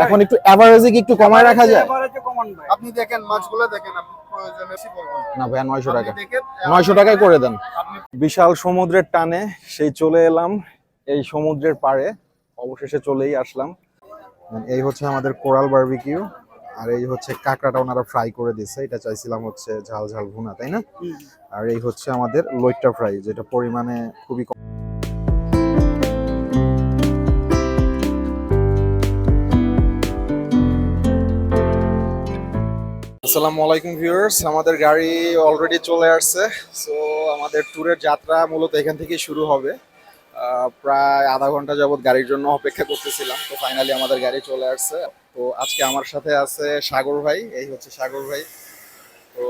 এখন একটু এভারেজে কি একটু কমায় রাখা যায়? আপনি দেখেন মাছগুলো দেখেন, আপনি প্রয়োজনে বেশি বলবেন না ভাইয়া 900 টাকা, আপনি দেখেন 900 টাকায় করে দেন। আপনি বিশাল সমুদ্রের টানে সেই চলে এলাম এই সমুদ্রের পাড়ে, অবশেষে চলেই আসলাম। এই হচ্ছে আমাদের কোরাল বারবিকিউ, আর এই হচ্ছে কাঁকড়াটা ওনারা ফ্রাই করে দিচ্ছে, এটা চাইছিলাম হচ্ছে ঝাল ঝাল ভুনা, তাই না? আর এই হচ্ছে আমাদের লইট্টা ফ্রাই, যেটা পরিমাণে খুবই কম। আসসালামু আলাইকুম ভিউয়ার্স, আমাদের গাড়ি অলরেডি চলে আসছে। সো আমাদের ট্যুরের যাত্রা মূলত এখান থেকেই শুরু হবে। প্রায় আধা ঘন্টা যাবত গাড়ির জন্য অপেক্ষা করতেছিলাম, তো ফাইনালি আমাদের গাড়ি চলে আসছে। তো আজকে আমার সাথে আছে সাগর ভাই, এই হচ্ছে সাগর ভাই। তো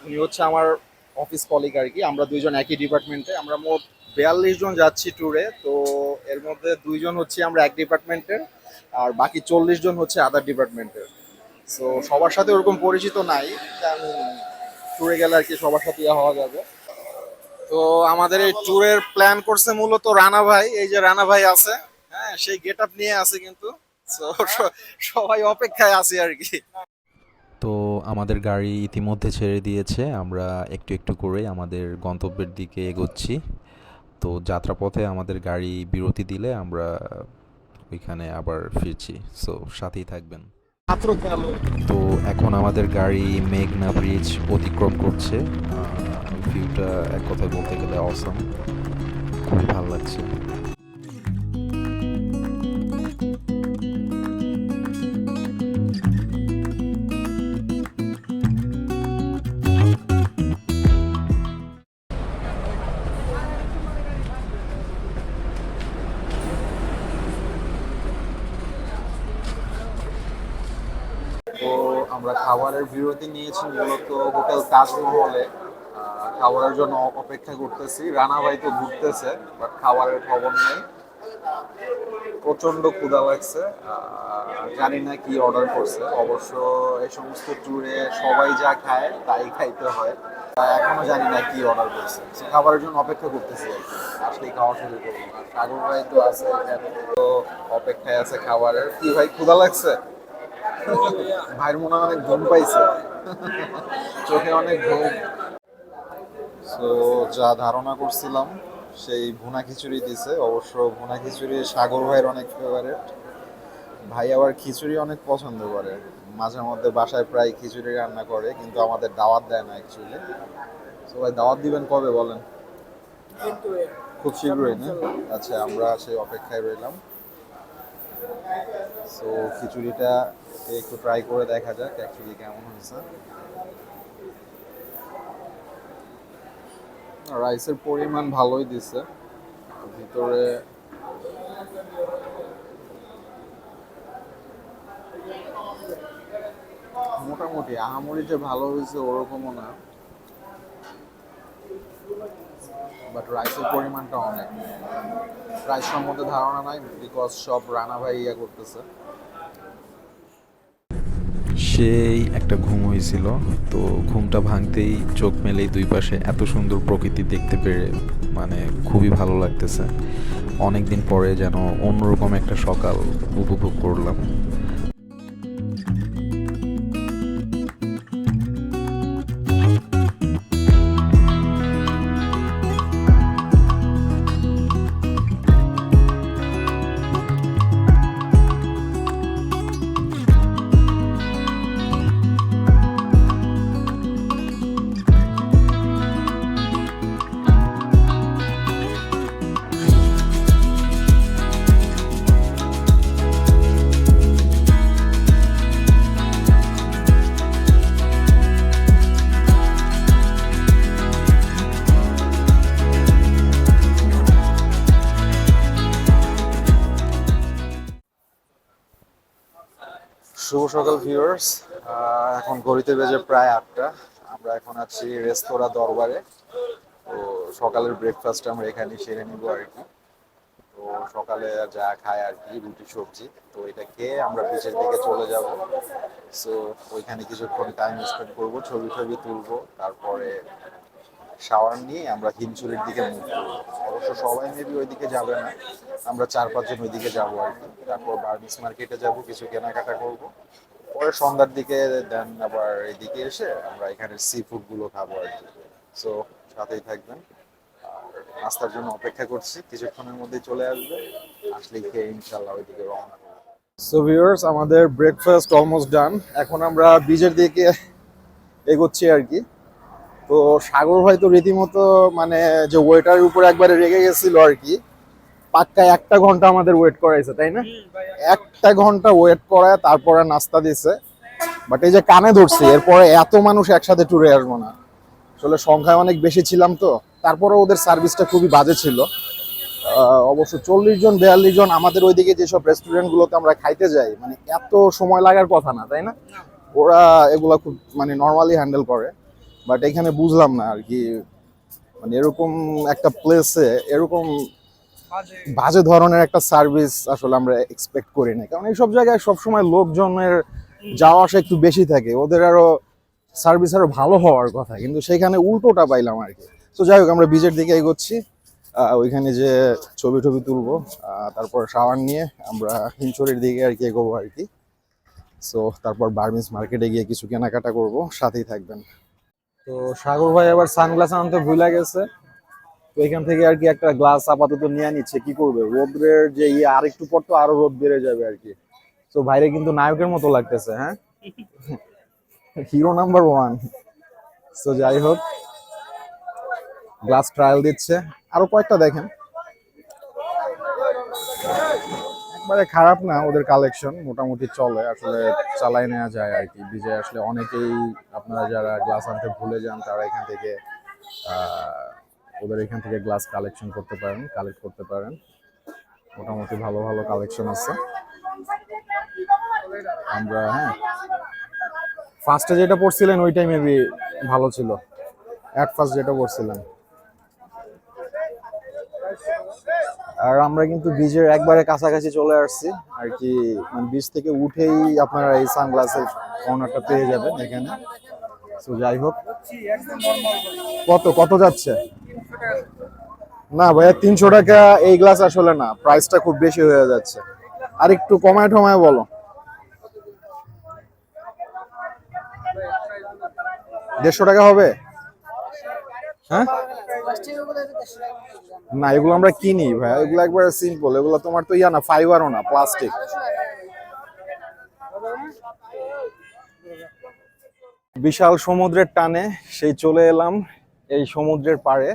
উনি হচ্ছে আমার অফিস কলিগ আর কি, আমরা দুইজন একই ডিপার্টমেন্টে। আমরা মোট 42 জন যাচ্ছি ট্যুরে। তো এর মধ্যে দুইজন হচ্ছে আমরা এক ডিপার্টমেন্টের, আর বাকি 40 জন হচ্ছে আদার ডিপার্টমেন্টের। সো সবার সাথে ওরকম পরিচিত নাই, ট্যুরে গেলে আর কি সবার সাথে হওয়া যাবে। তো আমাদের এই ট্যুরের প্ল্যান করছে মূলত রানা ভাই, এই যে রানা ভাই আছে, হ্যাঁ সেই গেট আপ নিয়ে আছে কিন্তু। সো সবাই অপেক্ষায় আছি আর কি। তো আমাদের গাড়ি ইতিমধ্যে ছেড়ে দিয়েছে, আমরা একটু একটু করে আমাদের গন্তব্যের দিকে এগোচ্ছি। তো যাত্রাপথে আমাদের গাড়ি বিরতি দিলে আমরা ওইখানে আবার ফিরছি, সো সাথেই থাকবেন। তো এখন আমাদের গাড়ি মেঘনা ব্রিজ অতিক্রম করছে। ভিউটা এক কথায় বলতে গেলে অসাম, খুবই ভালো লাগছে। তো আমরা খাবারের বিরতি নিয়েছি মূলত হোটেল তাজমহলে। খাবারের জন্য অপেক্ষা করতেছি। রানা ভাই তো ঘুরতেছে, বাট খাবারের খবর নেই। প্রচন্ড ক্ষুধা লাগছে, জানি না কি অর্ডার করছে। অবশ্য এই সমস্ত ট্যুরে সবাই যা খায় তাই খাইতে হয়, এখনো জানি না কি অর্ডার করছে। So, খাবারের জন্য অপেক্ষা করতেছি আর কি, আসলেই খাওয়া শুরু করবো। আর সাগর ভাই তো আছে এখানে, তো অপেক্ষায় আছে খাবারের। কি ভাই ক্ষুধা লাগছে? ভাইয়ের মনে হয় অনেক ঘুম পাইছে, চোখে অনেক ঘুম। তো যা ধারণা করছিলাম সেই ভুনা খিচুড়ি দিছে। অবশ্য ভুনা খিচুড়ি সাগর ভাইয়ের অনেক ফেভারিট। ভাই আবার খিচুড়ি অনেক পছন্দ করে, মাঝে মধ্যে বাসায় প্রায় খিচুড়ি রান্না করে, কিন্তু আমাদের দাওয়াত দেয় না অ্যাকচুয়ালি। তো ভাই দাওয়াত দিবেন কবে বলেন? খুব শীঘ্রই না? আচ্ছা, আমরা সেই অপেক্ষায় রইলাম। সো খিচুড়িটা একটু ট্রাই করে দেখা যাক অ্যাকচুয়ালি কেমন হয়েছে। রাইসের পরিমাণ ভালোই দিছে, ভিতরে মোটামুটি আহামরি যে ভালো হয়েছে ওরকমও না, বাট রাইসের পরিমাণটা অনেক। রাইস সম্বন্ধে ধারণা নাই, বিকজ সব রানা ভাই ইয়া করতেছে। সেই একটা ঘুম হয়েছিল, তো ঘুমটা ভাঙতেই চোখ মেলেই দুই পাশে এত সুন্দর প্রকৃতি দেখতে পেরে মানে খুবই ভালো লাগতেছে। অনেক দিন পরে যেন অন্যরকম একটা সকাল উপভোগ করলাম। শুভ সকাল ভিউয়ার্স, এখন ঘড়িতে বেজে প্রায় 8টা। আমরা এখন আছি রেস্তোরাঁ দরবারে। তো সকালের ব্রেকফাস্ট আমরা এখানে সেরে নিব আর কি। তো সকালে যা খায় আর কি, রুটি সবজি, তো এটা খেয়ে আমরা বিচের দিকে চলে যাব। সো ওইখানে কিছুক্ষণ টাইম স্পেন্ড করবো, ছবি টবি তুলবো, তারপরে শাওয়ার নিয়ে আমরা হিমছড়ির দিকে মুভ করবো। অবশ্য সবাই মেবি ওইদিকে যাবে না, আমরা 4-5 জন ওইদিকে যাবো আর কি। তারপর বার্মিস মার্কেটে যাব, কিছু কেনাকাটা করব, পরে সন্ধ্যার দিকে দেন আবার এদিকে এসে আমরা এখানে সি ফুড গুলো খাবো আর কি। সো সাথেই থাকবেন। আর নাস্তার জন্য অপেক্ষা করছি, কিছুক্ষণের মধ্যেই চলে আসবে, আসলেই খেয়ে ইনশাল্লাহ ওইদিকে রওনা করবো। সো ভিউয়ার্স, আমাদের ব্রেকফাস্ট অলমোস্ট ডান। এখন আমরা বিচের দিকে এগোচ্ছি আর কি। তো সাগর ভাই তো রীতিমতো মানে যে ওয়েটারের উপর একবারে রেগে গেছিল আর কি। পাক্কা 1টা ঘন্টা আমাদের ওয়েট করাইছে, তাই না? 1টা ঘন্টা ওয়েট করায় তারপরে নাস্তা দিছে। বাট এই যে কানে ধরছি, এরপরে এত মানুষ একসাথে ট্যুরে আসবো না। আসলে সংখ্যায় অনেক বেশি ছিলাম তো, তারপরে ওদের সার্ভিসটা খুবই বাজে ছিল। অবশ্য 40 জন 42 জন আমাদের ওইদিকে যেসব রেস্টুরেন্ট গুলোতে আমরা খাইতে যাই, মানে এত সময় লাগার কথা না, তাই না? ওরা এগুলা খুব মানে নর্মালি হ্যান্ডেল করে। বাট এখানে বুঝলাম না আর কি, মানে এরকম একটা প্লেসে এরকম বাজে ধরনের একটা সার্ভিস আসলে আমরা এক্সপেক্ট করি না। কারণ এইসব জায়গায় সবসময় লোকজনের যাওয়া আসা একটু বেশি থাকে, ওদের আরো সার্ভিস আরো ভালো হওয়ার কথা, কিন্তু সেখানে উল্টোটা পাইলাম আর কি। তো যাই হোক, আমরা বিচের দিকে এগোচ্ছি। ওইখানে যে ছবি টবি তুলবো, তারপর শাওয়ার নিয়ে আমরা হিমছড়ির দিকে আর কি এগোবো আর কি। সো তারপর বার্মিস মার্কেটে গিয়ে কিছু কেনাকাটা করব, সাথেই থাকবেন। তো সাগর ভাই আবার সানগ্লাস আনতে ভুলে গেছে, তো এখান থেকে আর কি একটা গ্লাস আপাতত নিয়ে নিচ্ছে। কি করবে, রোদ্রের যে আর একটু পর তো আরো রোদ বেড়ে যাবে আর কি। তো বাইরে কিন্তু নায়কের মতো লাগতেছে, হ্যাঁ, হিরো নাম্বার 1। তো যাই হোক, গ্লাস ট্রায়াল দিচ্ছে, আরো কয়েকটা দেখেন। একবারে খারাপ না ওদের কালেকশন, মোটামুটি চলে, আসলে চালাই নেওয়া যায় আর কি। বিজয় আসলে অনেকেই, আপনারা যারা গ্লাস আনতে ভুলে যান তারা এখান থেকে ওদের এখান থেকে গ্লাস কালেক্ট করতে পারেন। মোটামুটি ভালো ভালো কালেকশন আছে। আমরা ফার্স্টে যেটা পড়ছিলেন ওইটাই মেবি ভালো ছিল, ফার্স্ট যেটা পড়ছিলেন। আর আমরা কিন্তু বীজের একবারে কাছাকাছি চলে আসছি আর কি। মানে বীজ থেকে উঠেই আপনারা এই সানগ্লাসের কর্নারটা পেয়ে যাবেন এখানে। তো যাই হোক, কত যাচ্ছে? না ভাইয়া, 300 টাকা এই গ্লাস আসলে না, প্রাইসটা খুব বেশি হয়ে যাচ্ছে। আর একটু কমায় টমায় বলো। 150 টাকা হবে? হ্যাঁ না, এগুলো আমরা কিনি ভাই, এগুলো একবারে সিম্পল। এগুলো তোমার তো না, ফাইবারও না, প্লাস্টিক। বিশাল সমুদ্রের টানে সেই চলে এলাম এই সমুদ্রের পাড়ে,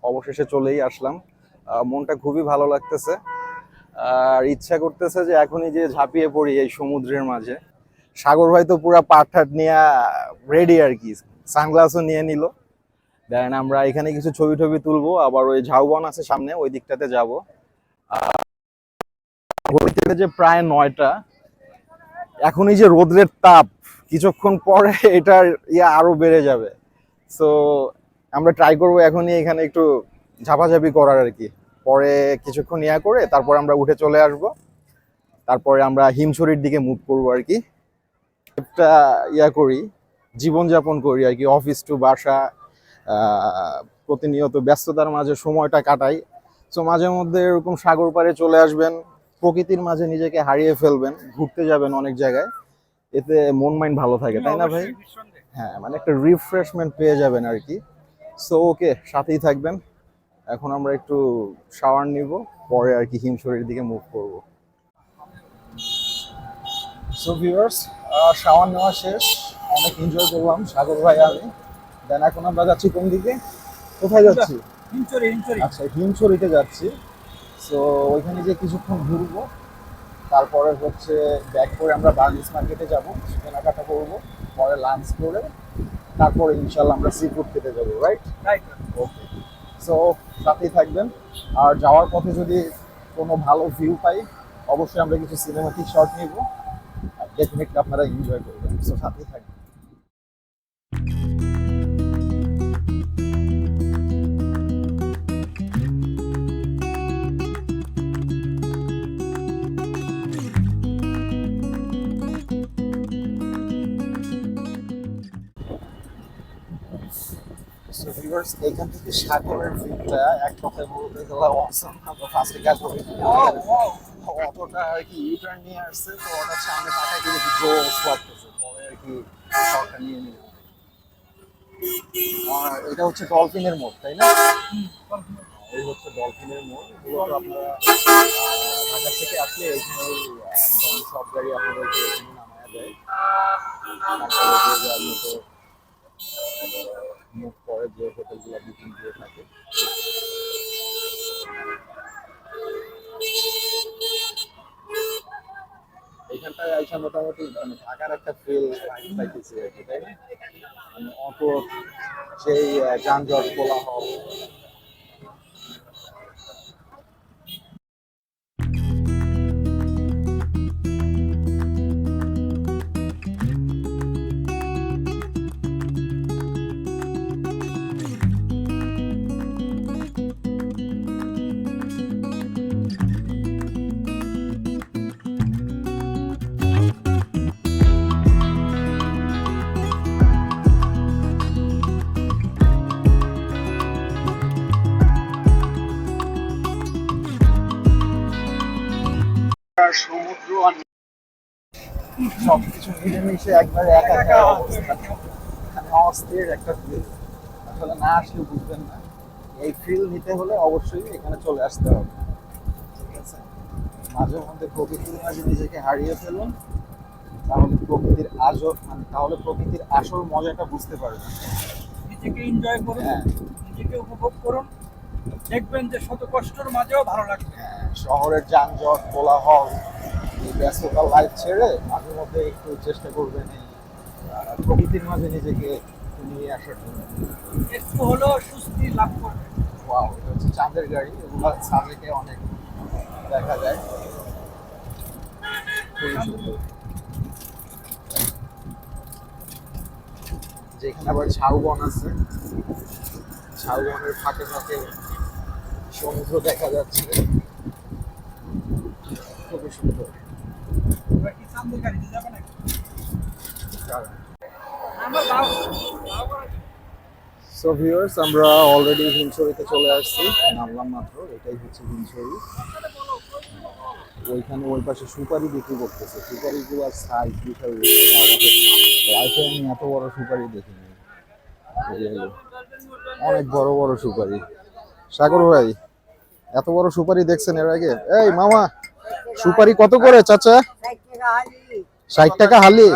অবশেষে চলেই আসলাম। মনটা খুবই ভালো লাগতেছে, আর ইচ্ছা করতেছে যে এখনই যে ঝাঁপিয়ে পড়ি এই সমুদ্রের মাঝে। সাগর ভাই তো পুরা পাট নিয়ে রেডি আর কি, সানগ্লাসও নিয়ে নিল। দেন আমরা এখানে কিছু ছবি টবি তুলবো, আবার ওই ঝাউবন আছে সামনে, ওই দিকটাতে যাবো। যে প্রায় 9টা, এখন এই যে রোদ্রের তাপ, কিছুক্ষণ পরে এটার আরো বেড়ে যাবে। সো আমরা ট্রাই করবো এখনই এখানে একটু ঝাপাঝাপি করার আর কি। পরে কিছুক্ষণ করে তারপর আমরা উঠে চলে আসব, তারপরে আমরা হিমছড়ির দিকে মুভ করবো আর কি। একটা করি, জীবনযাপন করি আর কি, অফিস টু বাসা, প্রতিনিয়ত ব্যস্ততার মাঝে সময়টা কাটাই। সো মাঝে মধ্যে এরকম সাগর পাড়ে চলে আসবেন, প্রকৃতির মাঝে নিজেকে হারিয়ে ফেলবেন, ঘুরতে যাবেন অনেক জায়গায়, এতে মন মাইন্ড ভালো থাকে, তাই না ভাই? হ্যাঁ, মানে একটা রিফ্রেশমেন্ট পেয়ে যাবেন আর কি। সো ওকে, সাথেই থাকবেন। এখন আমরা একটু শাওয়ার নিব, পরে আর কি হিমছড়ির দিকে মুভ করব। সো ভিউয়ার্স, শাওয়ার নেওয়া শেষ, অনেক এনজয় করলাম সাগর ভাই আমি। দেন এখন আমরা যাচ্ছি কোন দিকে, কোথায় যাচ্ছি? আচ্ছা, হিমছড়িতে যাচ্ছি। সো ওইখানে গিয়ে কিছুক্ষণ ঘুরবো, তারপরে হচ্ছে ব্যাক করে আমরা বার্মিস মার্কেটে যাবো, কেনাকাটা করবো, পরে লাঞ্চ করে তারপরে ইনশাল্লাহ আমরা সি ফুড খেতে যাবো। রাইট? ওকে, সো সাথেই থাকবেন। আর যাওয়ার পথে যদি কোনো ভালো ভিউ পাই, অবশ্যই আমরা কিছু সিনেমাটিক শট নিব, ডেফিনেটলি আপনারা এনজয় করবেন। সো সাথেই থাকবেন। ভিউয়ার্স এখান থেকে সাগরের ভিউটা এক কথায় বলতে গেলে অসম। আমরা ফার্স্টে কাজ করি অতটা আর কি ইউটার্ন নিয়ে আসছে, তো ওটার সামনে তাকাই দিয়ে একটু জোস লাগতেছে, পরে আর কি শটটা নিয়ে নিলাম। আর এটা হচ্ছে ডলফিনের মোড়, তাই না? এই হচ্ছে ডলফিনের মোড়। মূলত আপনারা ঢাকা থেকে আসলে এইখানে সব গাড়ি আপনাদেরকে এখানে নামায় দেয়। তারপরে যে যার মতো মুখ পরে যে হোটেলগুলো বুকিং দিয়ে থাকে। এখানটায় আইসা মোটামুটি মানে ঢাকার একটা ফিল পাইতেছি আর কি, তাই না? মানে অত সেই যানজট কোলাহল। সমুদ্র আর সবকিছু মিলেমিশে একবারে একা অবস্থা। মানে অস্থির একটা ফিল, আসলে না আসলে বুঝবেন না। এই ফিল নিতে হলে অবশ্যই এখানে চলে আসতে হবে, ঠিক আছে? মাঝে মধ্যে প্রকৃতির মাঝে নিজেকে হারিয়ে ফেলুন, তাহলে প্রকৃতির আসল মজাটা বুঝতে পারবেন। নিজেকে এনজয় করুন, হ্যাঁ নিজেকে উপভোগ করুন, দেখবেন যে শত কষ্টের মাঝেও ভালো লাগবে। হ্যাঁ, শহরের যানজট কোলাহল এই ব্যস্ততার লাইফ ছেড়ে মাঝে মধ্যে একটু চেষ্টা করবেন এই প্রকৃতির মাঝে নিজেকে একটু নিয়ে আসার জন্য। একটু হলেও সুস্থি লাভ করবে। ওয়াও, এটা হচ্ছে চাঁদের গাড়ি, এগুলো সাজেকে অনেক দেখা যায়। খুবই সুন্দর। যেখানে আবার ঝাউবন আছে, ঝাউবনের ফাঁকে ফাঁকে সমুদ্র দেখা যাচ্ছে, খুবই সুন্দর। তোমরা কি সামনের গাড়িতে যাবে নাকি? আমরা সো ভিউয়ার্স, আমরা অলরেডি হিমছড়িতে চলে আসছি, নামলাম মাত্র। এটাই হচ্ছে হিমছড়ি। ওইখানে ওই পাশে সুপারি বিক্রি করতেছে, সুপারিগুলোর সাইজ বিশাল লাইফে আমি এত বড় সুপারি দেখিনি। এই হলো, অনেক বড় বড় সুপারি। সাগর ভাই, এত বড় সুপারি দেখছেন এর আগে? এই মামা, সুপারি কত করে চাচা? 60 টাকা হালি।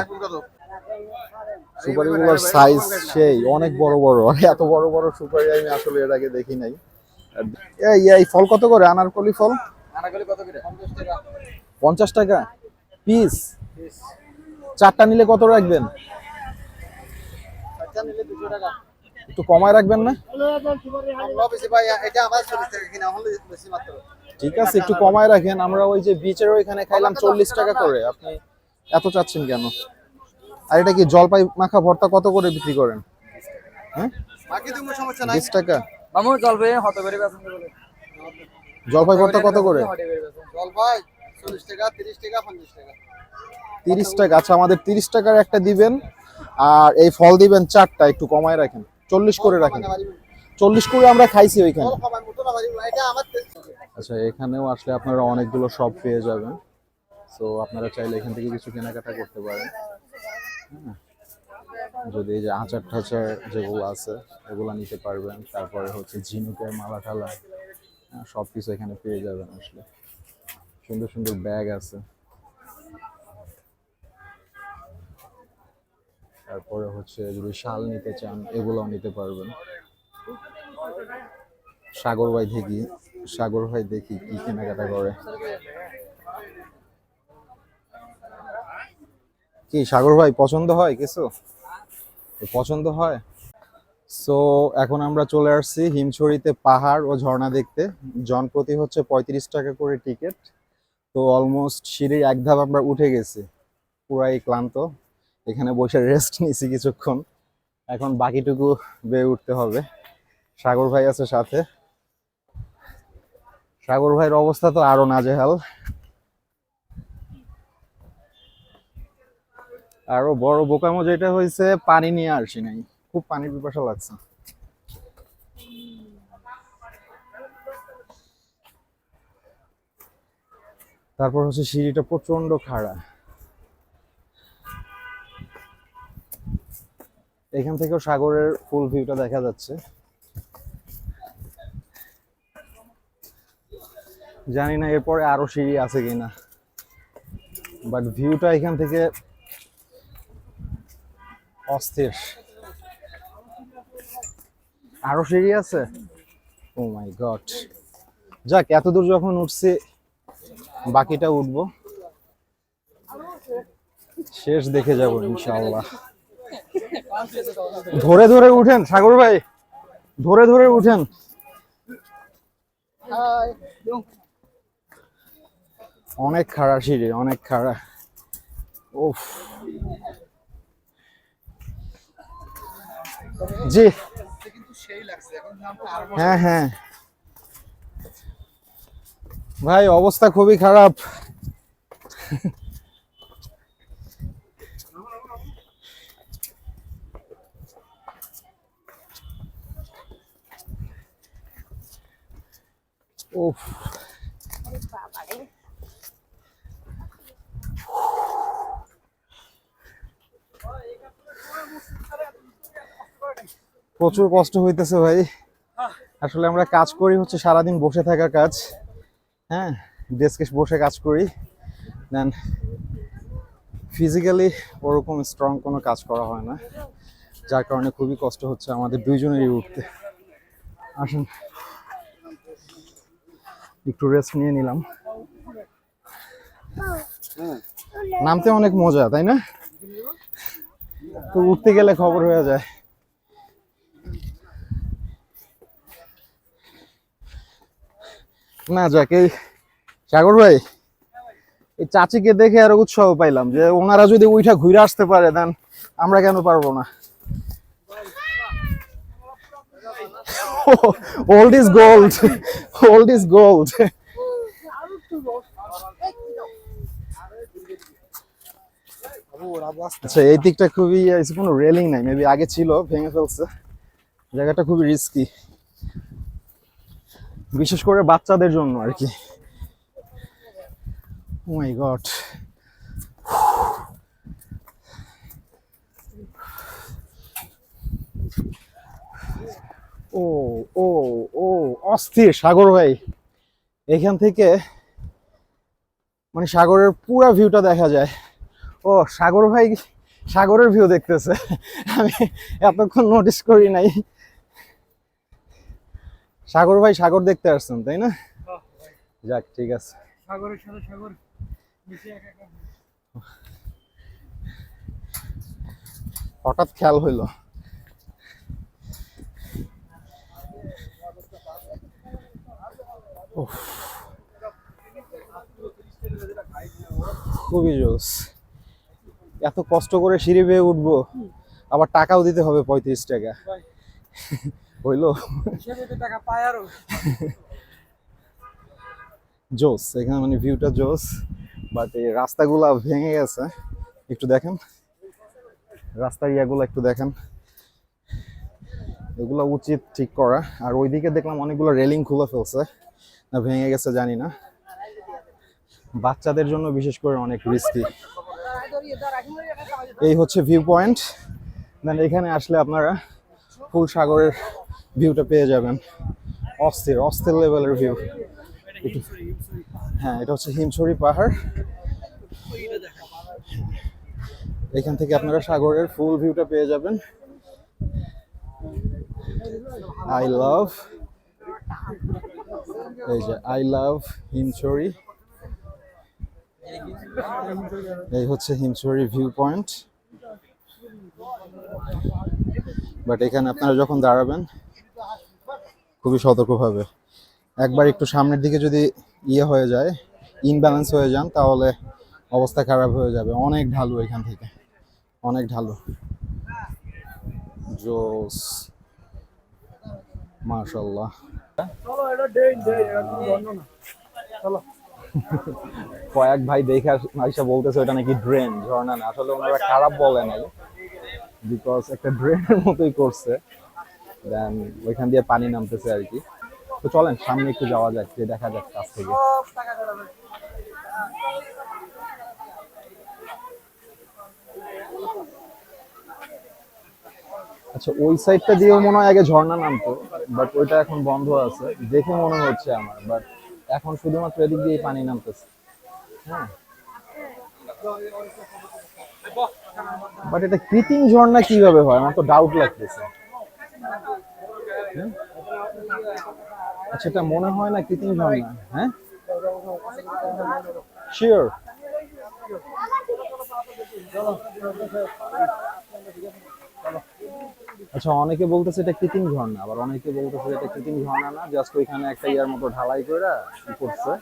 সুপারিগুলোর সাইজ সেই অনেক বড় বড়, এত বড় বড় সুপারি আমি আসলে এর আগে দেখি নাই। এই ফল কত করে? আনারকলি ফল 50 টাকা পিস। চারটা নিলে কত রাখবেন? একটু কমায় রাখবেন না? ঠিক আছে, একটু কমায় রাখেন। আমরা ওই যে বিচের ওইখানে খাইলাম 40 টাকা করে, আপনি এত চাচ্ছেন কেন? আর এটা কি জলপাই মাখা ভর্তা কত করে বিক্রি করেন? হ্যাঁ, 20 টাকা। জলপাই ভর্তা কত করে? 30 টাকা। আচ্ছা, আমাদের 30 টাকার একটা দিবেন, আর এই ফল দিবেন 4টা। একটু কমায় রাখেন, 40 করে রাখেন। 40 করে আমরা খাইছি ওইখানে। আচ্ছা, এখানেও আসলে আপনারা অনেকগুলো শপ পেয়ে যাবেন, সো আপনারা চাইলে এখান থেকে কিছু কেনাকাটা করতে পারেন। যদি এই যে আচার টাচার যেগুলো আছে এগুলো নিতে পারবেন। তারপরে হচ্ছে ঝিনুকের মালা টালা, সব কিছু এখানে পেয়ে যাবেন। আসলে সুন্দর সুন্দর ব্যাগ আছে। তারপরে হচ্ছে যদি শাল নিতে চান এগুলোও নিতে পারবেন। সাগর ভাই দেখি কি কেনাকাটা করে। কি সাগর ভাই, পছন্দ হয় কিছু? পছন্দ হয়। সো এখন আমরা চলে আসছি হিমছড়িতে পাহাড় ও ঝর্ণা দেখতে। জনপ্রতি হচ্ছে 35 টাকা করে টিকিট। তো অলমোস্ট সিঁড়ির এক ধাপ আমরা উঠে গেছি, পুরাই ক্লান্ত। এখানে বসে রেস্ট নিয়েছি কিছুক্ষণ, এখন বাকিটুকু বেয়ে উঠতে হবে। সাগর ভাই আছে সাথে। সাগর ভাইয়ের অবস্থা তো আরো নাজেহাল। আরো বড় বোকামো যেটা হয়েছে, পানি নিয়ে আসি নাই, খুব পানির পিপাসা লাগছে। তারপর হচ্ছে সিঁড়িটা প্রচন্ড খাড়া। এখান থেকেও সাগরের ফুল ভিউটা দেখা যাচ্ছে। জানি না এরপরে আরো সিঁড়ি আছে কিনা, বাট ভিউটা এখান থেকে অস্থির। আরো সিঁড়ি আছে? ও মাই গড। যাক, এতদূর যখন উঠছি বাকিটা উঠবো, শেষ দেখে যাব ইনশাআল্লাহ। ধরে ধরে উঠেন সাগর ভাই, ধরে ধরে উঠেন। অনেক খাড়া সিঁড়ি, অনেক খাড়া। উফ, জি হ্যাঁ হ্যাঁ ভাই, অবস্থা খুবই খারাপ। উফ, প্রচুর কষ্ট হইতেছে ভাই। আসলে আমরা কাজ করি হচ্ছে সারাদিন বসে থাকার কাজ। হ্যাঁ, ডেস্কে বসে কাজ করি, দেন ফিজিক্যালি ওরকম স্ট্রং কোনো কাজ করা হয় না, যার কারণে খুবই কষ্ট হচ্ছে আমাদের দুইজনেরই উঠতে। আসুন একটু রেস্ট নিয়ে নিলাম। নামতে অনেক মজা, তাই না? তো উঠতে গেলে খবর হয়ে যায়। না যাক, এই সাগর ভাই, এই চাচিকে দেখে আরো উৎসাহ পাইলাম যে ওনারা যদি উইঠা ঘুরে আসতে পারে, দেন আমরা কেন পারবো না। Old is gold, old is gold. আচ্ছা, এই দিকটা খুবই, কোনো রেলিং নাই, মেবি আগে ছিল, ভেঙে ফেলছে। জায়গাটা খুবই রিস্কি, বিশেষ করে বাচ্চাদের জন্য আর কি। ও মাই গড। ও ও ও অস্থির সাগর ভাই, এখান থেকে মানে সাগরের পুরা ভিউটা দেখা যায়। ও সাগর ভাই সাগরের ভিউ দেখতেছে, আমি এতক্ষণ নোটিস করি নাই। সাগর ভাই সাগর দেখতে আসছেন, তাই না? যাক, ঠিক আছে। সাগরের সাথে সাগর মিশে একাকার। হঠাৎ খেয়াল হইলো। খুবই জোস। এত কষ্ট করে সিঁড়ি বেয়ে উঠবো, আবার টাকাও দিতে হবে 35 টাকা। হইলো টাকা পায় আরো। জোস, এখানে মানে ভিউটা জোস, বাট এই রাস্তাগুলা ভেঙে গেছে। একটু দেখেন রাস্তার ইয়াগুলো, একটু দেখেন, এগুলো উচিত ঠিক করা। আর ওইদিকে দেখলাম অনেকগুলো রেলিং খুলে ফেলছে, না ভেঙে গেছে জানি না। বাচ্চাদের জন্য বিশেষ করে অনেক রিস্কি। এই হচ্ছে ভিউ পয়েন্ট। দেন এখানে আসলে আপনারা ফুল সাগরের ভিউটা পেয়ে যাবেন। অস্থির অস্থির লেভেলের ভিউ। হ্যাঁ, এটা হচ্ছে হিমছড়ি পাহাড়। এখান থেকে আপনারা সাগরের ফুল ভিউটা পেয়ে যাবেন। আই লাভ, এই যে আই লাভ হিমছড়ি। এই হচ্ছে হিমছড়ি ভিউ পয়েন্ট। বাট এখানে আপনারা যখন দাঁড়াবেন খুবই সতর্কভাবে, একবার একটু সামনের দিকে যদি হয়ে যায়, ইনব্যালেন্স হয়ে যান, তাহলে অবস্থা খারাপ হয়ে যাবে। অনেক ঢালু, এখান থেকে অনেক ঢালু। জোস, মাশাআল্লাহ। চলো এটা ডে এটা তুমি বন্ধ না। চলো। কয়েক ভাই দেখে আইসা বলতেছে ওটা নাকি ড্রেন, ঝর্ণা না। আসলে ওনারা খারাপ বলে নাই, বিকজ একটা ড্রেনের মতোই করছে। দেন ওইখান দিয়ে পানি নামতেছে আর কি। তো চলেন সামনে একটু যাওয়া যাক, যে দেখা যাক কাছ থেকে। আচ্ছা, ওই সাইডটা দিয়েও মনে হয় আগে ঝর্ণা নামতো, বাট ওইটা এখন বন্ধ আছে দেখে মনে হচ্ছে আমার। বাট এখন শুধুমাত্র এদিক দিয়ে পানি নামতেছে। হ্যাঁ, বাট এটা কৃত্রিম ঝর্ণা কিভাবে হয় আমার তো ডাউট লাগতেছে। হুম? আচ্ছা, এটা মনে হয় না কৃত্রিম ঝর্ণা। হ্যাঁ, শিওর। আচ্ছা, অনেকে বলতেছে এটা কৃত্রিম ঝর্ণা, আবার অনেকে বলতেছে এটা কৃত্রিম ঝর্ণা না, জাস্ট ওইখানে একটা ইয়ার মতো ঢালাই করে কি করছে,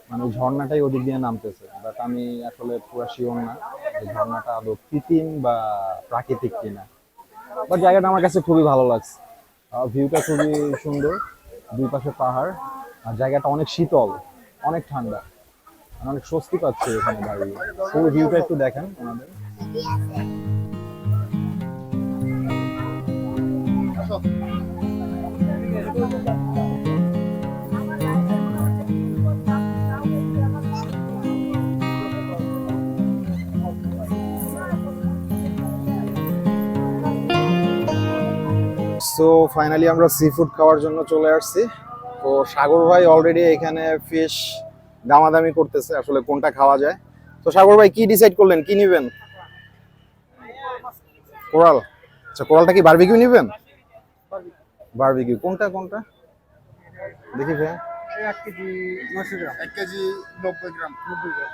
মানে ওই ঝর্ণাটাই ওদিক দিয়ে নামতেছে। বাট আমি আসলে পুরো শিওর না যে ঝর্ণাটা আদৌ কৃত্রিম বা প্রাকৃতিক কিনা। বাট জায়গাটা আমার কাছে খুবই ভালো লাগছে, ভিউটা খুবই সুন্দর, দুই পাশে পাহাড়, আর জায়গাটা অনেক শীতল, অনেক ঠান্ডা, আমি অনেক স্বস্তি পাচ্ছি এখানে দাঁড়িয়ে। পুরো ভিউটা একটু দেখেন ওনাদের। সো ফাইনালি আমরা সি ফুড খাওয়ার জন্য চলে আসছি। তো সাগর ভাই অলরেডি এখানে ফিশ দামাদামি করতেছে আসলে কোনটা খাওয়া যায়। তো সাগর ভাই কি ডিসাইড করলেন, কি নেবেন? কোরাল। আচ্ছা, কোরালটা কি বারবিকিউ নেবেন? বারবিকিউ কোনটা কোনটা দেখি ভাই। 1 কেজি 900 গ্রাম, 1 কেজি 90 গ্রাম, 90 গ্রাম।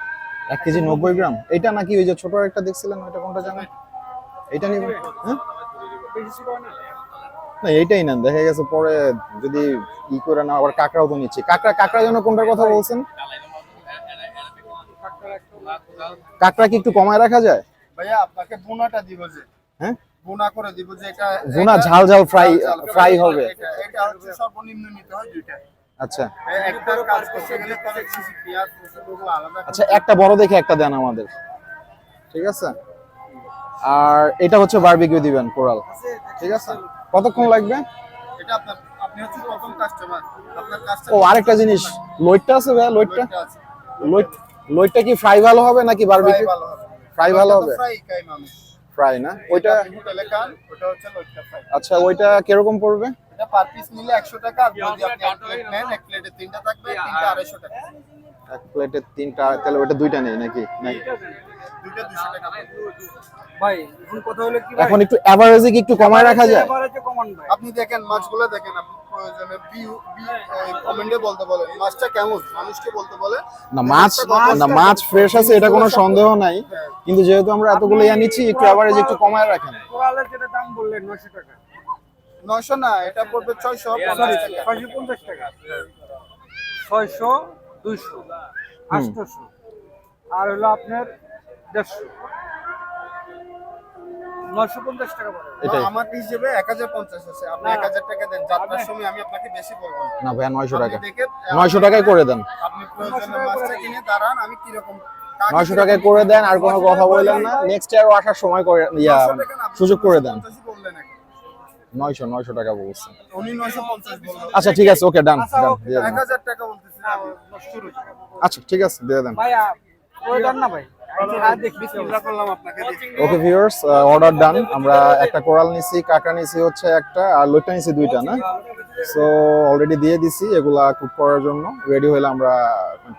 1 কেজি 90 গ্রাম এটা নাকি ওই যে ছোট একটা দেখছিলেন ওইটা কোনটা জানেন? এইটা নেবেন? হ্যাঁ, না এইটাই নেন, দেখা গেছে পরে যদি ই করে না আবার কাঁকড়াও তো নিচ্ছি। কাঁকড়া কাঁকড়া যেন কোনটার কথা বলছেন? কাঁকড়া কি একটু কমায় রাখা যায়? ভাইয়া আপনাকে বোনাটা দিব যে, হ্যাঁ, বোনা করে দিব যে এটা ভুনা ঝাল ঝাল ফ্রাই ফ্রাই হবে। এটা হচ্ছে সর্বনিম্ন নিতে হয় দুইটা। আচ্ছা একটা কাজ করতে গেলে পরে কিছু পেঁয়াজ রসুন আলাদা। আচ্ছা, একটা বড় দেখে একটা দেন আমাদের, ঠিক আছে? আর এটা হচ্ছে বারবিকিউ দিবেন কোরাল, ঠিক আছে? কতক্ষণ লাগবে? এটা আপনি হচ্ছে প্রথম কাস্টমার, আপনার কাস্টমার। ও আরেকটা জিনিস, লইটটা আছে ভাই, লইটটা আছে। লইটটা কি ফ্রাই ভালো হবে নাকি বারবিকিউ? ভালো হবে, ফ্রাই ভালো হবে। ফ্রাই খাই মানুষ। ফ্রাই না ওইটা? হোটেলে খান, ওটা হচ্ছে লইট্টা ফ্রাই। আচ্ছা, ওইটা কিরকম পড়বে? এটা পার পিস নিলে 100 টাকা, আর যদি আপনি এক প্লেট নেন, এক প্লেটে 3টা থাকবে, 3টা 250 টাকা। এক প্লেটে 3টা, তাহলে ওইটা দুইটা নেই নাকি? নাই, দুইটা 200 টাকা পড়বে। ভাই এখন কথা হলো কি এখন একটু এভারেজে কি একটু কমায় রাখা যায়? এবারে কমান ভাই আপনি দেখেন মাছগুলো দেখেন, আপনি প্রয়োজনে কমেন্টে বলতে বলেন মাছটা কেমন, মানুষকে বলতে বলে। না মাছ ফ্রেশ আছে, এটা কোনো সন্দেহ নাই, কিন্তু যেহেতু আমরা এতগুলো ইয়া নিচ্ছি, একটু এভারেজ একটু কমায় রাখেন। কোরালের যেটা দাম বললেন 900 টাকা, 900 না, এটা পড়বে 650 টাকা। 650 টাকা, 600, 200, 800, আর হলো আপনার 150, 950 টাকা পড়ে। এটাই। আমার হিসেবে 1050 আছে, আপনি 1000 টাকা দেন, যাত্রার সময় আমি আপনাকে বেশি বলবো না। না ভাইয়া, 900 টাকা, আপনি দেখে 900 টাকায় করে দেন। আপনি প্রয়োজনে মাছটা কিনে দাঁড়ান, আমি কিরকম 900 টাকায় করে দেন, আর কোনো কথা বললেন না। নেক্সট ইয়ারও আসার সময় করে ইয়া সুযোগ করে দেন। 900 টাকা বলছেন উনি 950 বললেন। আচ্ছা ঠিক আছে, ওকে ডান ডান দিয়ে দেন। 1000 টাকা বলতেছি আমি। আচ্ছা ঠিক আছে, দিয়ে দেন। ভাই ওই দেন না ভাই, দেখি বিসমিল্লাহ করলাম আপনাকে দেখি। ওকে ভিউয়ার্স, অর্ডার ডান। আমরা একটা কোরাল নিছি, কাঁকড়া নিছি হচ্ছে একটা, আর লইট্টা নিছি দুইটা না। সো অলরেডি দিয়ে দিছি, এগুলা কুক করার জন্য রেডি হলে আমরা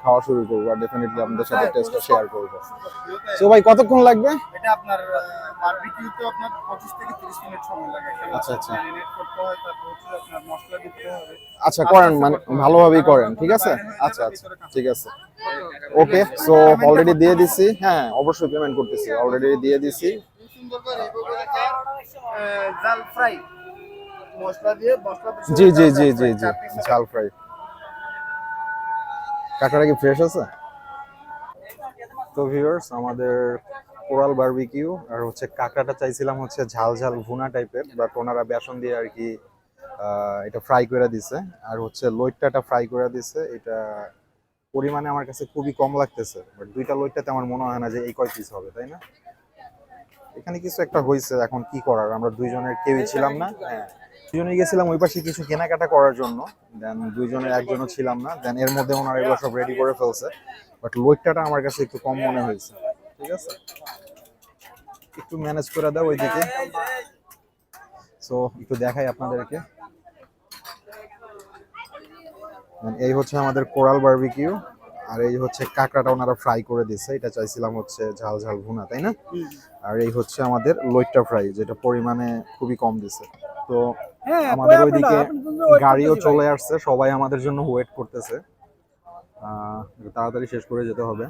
খাওয়া শুরু করবো, আর ডেফিনেটলি আপনাদের সাথে টেস্টটা শেয়ার করবো। সো ভাই কতক্ষণ লাগবে? এটা আপনার বারবিকিউতে আপনার 25 থেকে 30 মিনিট সময় লাগে। আচ্ছা, আচ্ছা। ম্যারিনেট করতে হয়, তারপর হচ্ছে আপনার মশলা দিতে হবে। আচ্ছা করেন, মানে ভালোভাবেই করেন, ঠিক আছে? আচ্ছা আচ্ছা ঠিক আছে, ওকে। সো অলরেডি দিয়ে দিছি, হ্যাঁ অবশ্যই পেমেন্ট করতেছি, অলরেডি দিয়ে দিছি। সুন্দর করে এইভাবে জাল ফ্রাই মশলা দিয়ে, মশলা দিয়ে জি জি জি জি জি, ঝাল ফ্রাই। কাঁকড়া কি ফ্রেশ আছে? তো ভিউয়ার্স, আমাদের কোরাল বারবিকিউ আর হচ্ছে কাঁকড়াটা চাইছিলাম হচ্ছে ঝাল ঝাল ভুনা টাইপের, বাট ওনারা বেসন দিয়ে আর কি এটা ফ্রাই করে দিছে, আর হচ্ছে লইট্টাটা ফ্রাই করে দিছে। এটা পরিমাণে আমার কাছে খুবই কম লাগতেছে, বাট দুইটা লইট্টাতে আমার মনে হয় না যে এই কয় পিস হবে, তাই না? এখানে কিছু একটা হয়েছে, এখন কি করার, আমরা দুইজনের কেউই ছিলাম না। হ্যাঁ, দুজনেই গেছিলাম ওই পাশে কিছু কেনাকাটা করার জন্য, দেন দুইজনের একজনও ছিলাম না, দেন এর মধ্যে ওনারা এগুলো সব রেডি করে ফেলছে। বাট লইট্টাটা আমার কাছে একটু কম মনে হয়েছে, ঠিক আছে? একটু ম্যানেজ করে দাও ওইদিকে। সো একটু দেখাই আপনাদেরকে। এই হচ্ছে আমাদের কোরাল বারবিকিউ, আর এই হচ্ছে কাঁকড়াটা ওনারা ফ্রাই করে দিচ্ছে, এটা চাইছিলাম হচ্ছে ঝাল ঝাল ভুনা, তাই না? আর এই হচ্ছে আমাদের লইট্টা ফ্রাই, যেটা পরিমাণে খুবই কম দিছে। তো হ্যাঁ, আমাদের কই ওইদিকে আপনারা? আপনাদের জন্য wait গাড়িও করতেছি চলে ভাই। আসছে, সবাই আমাদের জন্য ওয়েট করতেছে। তাড়াতাড়ি শেষ করে যেতে হবে।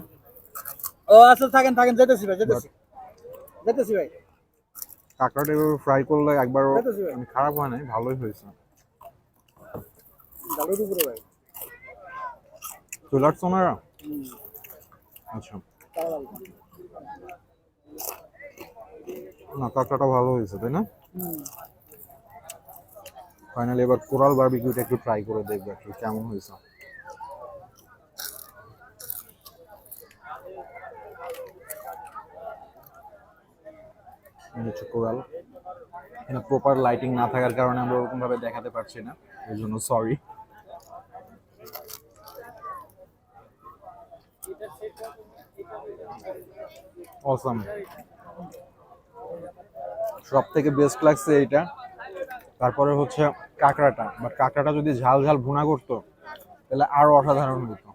ও আচ্ছা, থাকেন থাকেন, যেতেছি ভাই, যেতেছি ভাই। কাঁকড়াটা ফ্রাই করলে একবারও যেতেছি ভাই। খারাপ হয় নাই, ভালোই হয়েছে। ডালের উপরে ভাই। চলে আসছো ওনারা? আচ্ছা, না কাঁকড়াটা ভালো হয়েছে, তাই না? ফাইনালি এবার কোরাল বারবিকিউটা একটু ট্রাই করে দেখবো একটু কেমন হয়েছে। এই হচ্ছে কোরাল। এখানে প্রপার লাইটিং না থাকার কারণে আমরা ওরকম ভাবে দেখাতে পারছি না, এর জন্য সরি। অসাম, সব থেকে বেস্ট লাগছে এইটা। তারপরে হচ্ছে কাঁকড়াটা, বাট কাঁকড়াটা যদি ঝাল ঝাল ভুনা করতো তাহলে আরো অসাধারণ হতো।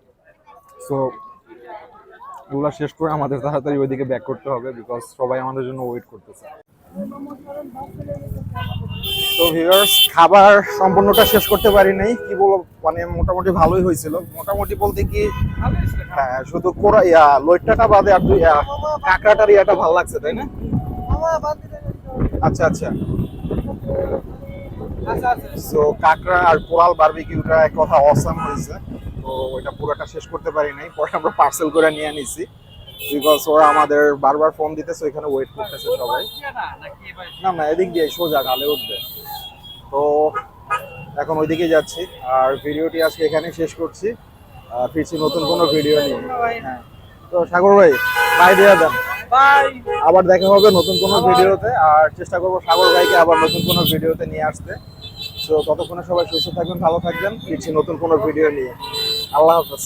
সো এগুলো শেষ করে আমাদের তাড়াতাড়ি ওইদিকে ব্যাক করতে হবে, বিকজ সবাই আমাদের জন্য ওয়েট করতেছে। তো ভিউয়ার্স, খাবার সম্পূর্ণটা শেষ করতে পারি নাই, কি বলবো, মানে মোটামুটি ভালোই হয়েছিল। মোটামুটি বলতে কি, হ্যাঁ, শুধু লইট্টাটা বাদে আর দুই কাঁকড়াটার ইয়াটা ভালো লাগছে, তাই না? আচ্ছা আচ্ছা। সো কাঁকড়া আর কোরাল বারবিকিউটা এক কথা অসাম হয়েছে। তো ওইটা পুরোটা শেষ করতে পারি নাই, পরে আমরা পার্সেল করে নিয়ে নিছি, বিকজ ওরা আমাদের বারবার ফোন দিতেছে, ওইখানে ওয়েট করতেছে সবাই। না না, এদিক দিয়ে সোজা ঢালে উঠবে। তো এখন ওইদিকে যাচ্ছি, আর ভিডিওটি আজকে এখানে শেষ করছি। ফিরছি নতুন কোনো ভিডিও নিয়ে। হ্যাঁ, তো সাগর ভাই বাই দিয়ে দেন। বাই। আবার দেখা হবে নতুন কোনো ভিডিওতে, আর চেষ্টা করবো সাগর ভাইকে আবার নতুন কোনো ভিডিওতে নিয়ে আসতে। তো ততক্ষণে সবাই সুস্থ থাকবেন, ভালো থাকবেন, ফিরছি নতুন কোনো ভিডিও নিয়ে। আল্লাহ হাফেজ।